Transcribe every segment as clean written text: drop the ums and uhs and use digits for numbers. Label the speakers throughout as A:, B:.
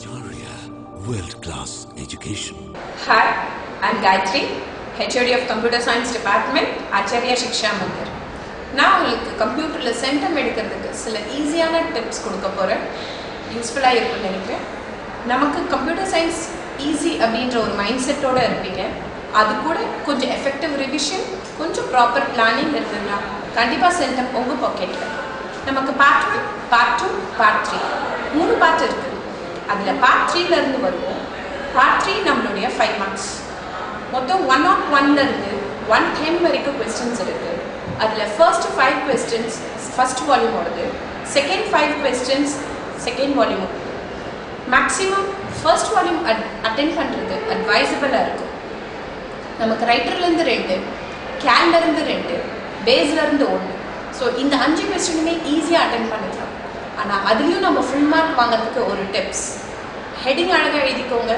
A: Acharya World-Class Education.
B: Hi, I'm Gayatri, HOD of Computer Science Department, Acharya Shiksha Mandir. நான் உங்களுக்கு கம்ப்யூட்டரில் centum எடுக்கிறதுக்கு சில ஈஸியான டிப்ஸ் கொடுக்க போகிறேன். யூஸ்ஃபுல்லாக இருக்குன்னு நினைக்கிறேன். நமக்கு கம்ப்யூட்டர் சயின்ஸ் ஈஸி அப்படின்ற ஒரு மைண்ட் செட்டோடு இருப்பீங்க. அது கூட கொஞ்சம் எஃபெக்டிவ் ரிவிஷன், கொஞ்சம் ப்ராப்பர் பிளானிங் இருந்ததுன்னா கண்டிப்பாக சென்டம் உங்கள் பாக்கெட்டில். நமக்கு பார்ட் 1, பார்ட் 2, பார்ட் 3 3 பார்ட் இருக்குது. அதில் பார்ட் 3லேருந்து வருவோம். பார்ட் 3 நம்மளுடைய 5 மார்க்ஸ். மொத்தம் 101லேருந்து 110 வரைக்கும் கொஸ்டின்ஸ் இருக்குது. அதில் ஃபர்ஸ்ட் 5 கொஸ்டின்ஸ் ஃபர்ஸ்ட் வால்யூமோடது, second 5 questions second volume. Maximum first volume attend பண்ணுறது அட்வைசபிளாக இருக்கும். நமக்கு ரைட்டர்லேருந்து 2, கேல்லேருந்து 2, பேஸ்லேருந்து 1. ஸோ இந்த 5 கொஸ்டினுமே ஈஸியாக அட்டென்ட் பண்ணிக்கலாம். ஆனால் அதுலேயும் நம்ம ஃபுல் மார்க் வாங்குறதுக்கு ஒரு டிப்ஸ். ஹெட்டிங் அழகாக எழுதிக்கோங்க.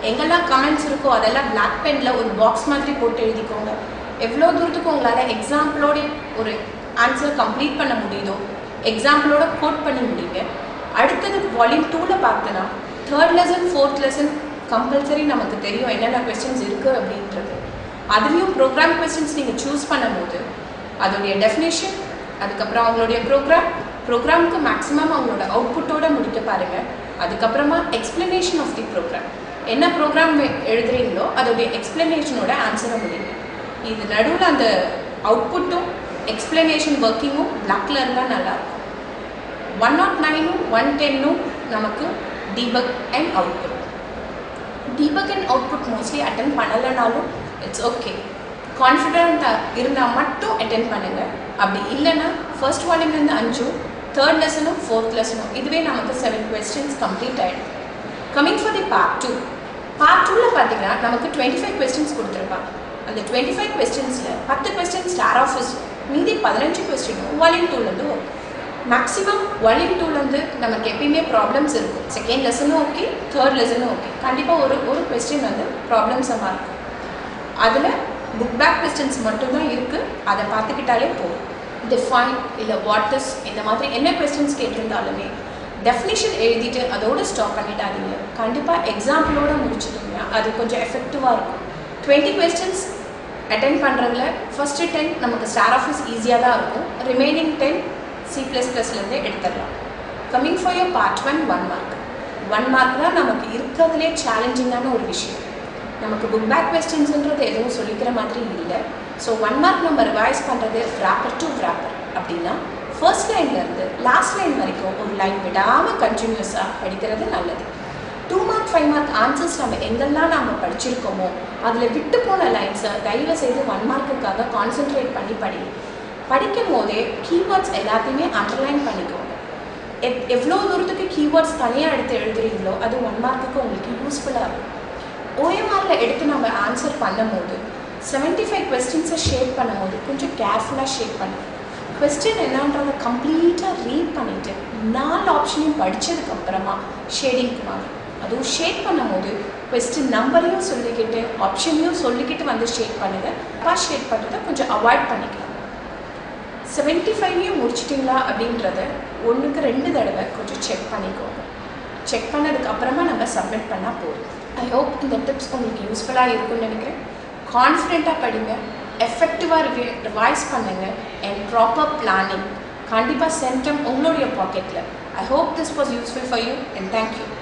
B: எங்கெல்லாம் கமெண்ட்ஸ் இருக்கோ அதெல்லாம் பிளாக் பெனில் ஒரு பாக்ஸ் மாதிரி போட்டு எழுதிக்கோங்க. எவ்வளோ தூரத்துக்கு உங்களால் எக்ஸாம்பிளோட ஒரு ஆன்சர் கம்ப்ளீட் பண்ண முடியுதோ எக்ஸாம்பிளோட கோட் பண்ணி முடியுங்க. அடுத்தது வால்யூம் 2ல் பார்த்தோன்னா 3rd lesson 4th lesson compulsory நமக்கு தெரியும் என்னென்ன கொஸ்டின்ஸ் இருக்குது அப்படின்றது. அதுலேயும் ப்ரோக்ராம் கொஸ்டின்ஸ் நீங்கள் சூஸ் பண்ணும்போது அதோடைய டெஃபினேஷன், அதுக்கப்புறம் அவங்களுடைய ப்ரோக்ராமுக்கு மேக்ஸிமம் அவங்களோட அவுட்புட்டோடு முடிக்க பாருங்கள். அதுக்கப்புறமா எக்ஸ்ப்ளனேஷன் ஆஃப் தி ப்ரோக்ராம், என்ன ப்ரோக்ராம் எழுதுறீங்களோ அதோடைய எக்ஸ்ப்ளனேஷனோட ஆன்சரை முடியுங்க. இது நடுவில் அந்த அவுட்புட்டும் எக்ஸ்ப்ளனேஷன் ஒர்க்கிங்கும் பிளாக்ல இருந்தால் நல்லாயிருக்கும். 109ம் 110ம் நமக்கு debug and output. Debug and output mostly attend பண்ணலைனாலும் இட்ஸ் ஓகே. கான்ஃபிடென்ட்டாக இருந்தால் மட்டும் அட்டென்ட் பண்ணுங்கள். அப்படி இல்லைன்னா ஃபர்ஸ்ட் வால்யூம்லேருந்து 5, 3rd லெசனும் 4th லெசனும் இதுவே நமக்கு 7 கொஸ்டின்ஸ் கம்ப்ளீட் ஆகிடும். Coming for the part 2. Part 2ல் பார்த்தீங்கன்னா நமக்கு 25 கொஸ்டின்ஸ் கொடுத்துருப்பாங்க. அந்த 25 கொஸ்டின்ஸில் 10 கொஸ்டின் ஸ்டார் ஆஃபீஸ், மீதி 15 கொஸ்டினும் வால்யூம் 2லேருந்து வரும். மேக்ஸிமம் வால்யூம் 2லேருந்து நமக்கு எப்பயுமே ப்ராப்ளம்ஸ் இருக்கும். செகண்ட் லெசனும் ஓகே, 3rd லெசனும் ஓகே. கண்டிப்பாக ஒரு கொஸ்டின் வந்து ப்ராப்ளம்ஸாக இருக்கும். அதில் புக் பேக் கொஸ்டின்ஸ் மட்டும்தான் இருக்குது. அதை பார்த்துக்கிட்டாலே போதும். டிஃபைன் இல்லை வாட்டஸ் இந்த மாதிரி என்ன கொஸ்டின்ஸ் கேட்டிருந்தாலுமே டெஃபினிஷன் எழுதிட்டு அதோடு ஸ்டாப் பண்ணிட்டாதீங்க. கண்டிப்பாக எக்ஸாம்பிளோடு முடிச்சுட்டீங்க, அது கொஞ்சம் எஃபெக்டிவாக இருக்கும். 20 கொஸ்டின்ஸ் அட்டென்ட் பண்ணுறதுல ஃபஸ்ட்டு 10 நமக்கு ஸ்டார் ஆஃபீஸ் ஈஸியாக தான் இருக்கும். ரிமைனிங் 10 C++லேருந்தே எடுத்துடலாம். Coming for your part 1 1 mark. 1 mark தான் நமக்கு இருக்கிறதுலே சேலஞ்சிங்கான ஒரு விஷயம். நமக்கு புக் பேக் கொஸ்டின்ஸுன்றது எதுவும் சொல்லிக்கிற மாதிரி இல்லை. ஸோ 1 மார்க் நம்ம ரிவைஸ் பண்ணுறது ராப்பர் டு ராப்பர். அப்படின்னா ஃபர்ஸ்ட் லைன்லேருந்து லாஸ்ட் லைன் வரைக்கும் ஒரு லைன் விடாமல் கண்டினியூஸாக படிக்கிறது நல்லது. 2 மார்க் 5 மார்க் ஆன்சர்ஸ் நம்ம எங்கெல்லாம் நம்ம படிச்சிருக்கோமோ அதில் விட்டு போன லைன்ஸை தயவு செய்து 1 மார்க்குக்காக கான்சென்ட்ரேட் பண்ணி படிக்கும் போதே கீவேர்ட்ஸ் எல்லாத்தையுமே அண்டர்லைன் பண்ணிக்கோங்க. எவ்வளோ தூரத்துக்கு கீவேர்ட்ஸ் தனியாக எடுத்து எழுதுறீங்களோ அது 1 மார்க்குக்கு உங்களுக்கு யூஸ்ஃபுல்லாக இருக்கும். OMRல எடுத்து நம்ம ஆன்சர் பண்ணும்போது 75 கொஸ்டின்ஸை ஷேட் பண்ணும்போது கொஞ்சம் கேர்ஃபுல்லாக ஷேட் பண்ணுங்கள். கொஸ்டின் என்னன்றதை கம்ப்ளீட்டாக ரீட் பண்ணிவிட்டு 4 ஆப்ஷனையும் படித்ததுக்கப்புறமா ஷேடிங்க்கு வாங்க. அதுவும் ஷேட் பண்ணும்போது கொஸ்டின் நம்பரையும் சொல்லிக்கிட்டு ஆப்ஷனையும் சொல்லிக்கிட்டு வந்து ஷேட் பண்ணுங்கள். அப்பா ஷேட் பண்ணுறதை கொஞ்சம் அவாய்ட் பண்ணிக்கலாம். 75ஐயும் முடிச்சிட்டிங்களா அப்படின்றத 1க்கு 2 தடவை கொஞ்சம் செக் பண்ணிக்கோங்க. செக் பண்ணதுக்கப்புறமா நம்ம சப்மிட் பண்ணால் போதும். ஐ ஹோப் இந்த டிப்ஸ் உங்களுக்கு யூஸ்ஃபுல்லாக இருக்கும்னு நினைக்கிறேன். கான்ஃபிடென்ட்டாக படிங்க, எஃபெக்டிவாக ரிவைஸ் பண்ணுங்கள் அண்ட் ப்ராப்பர் பிளானிங். கண்டிப்பாக சென்டம் உங்களுடைய பாக்கெட்டில். I hope this was useful for you and thank you.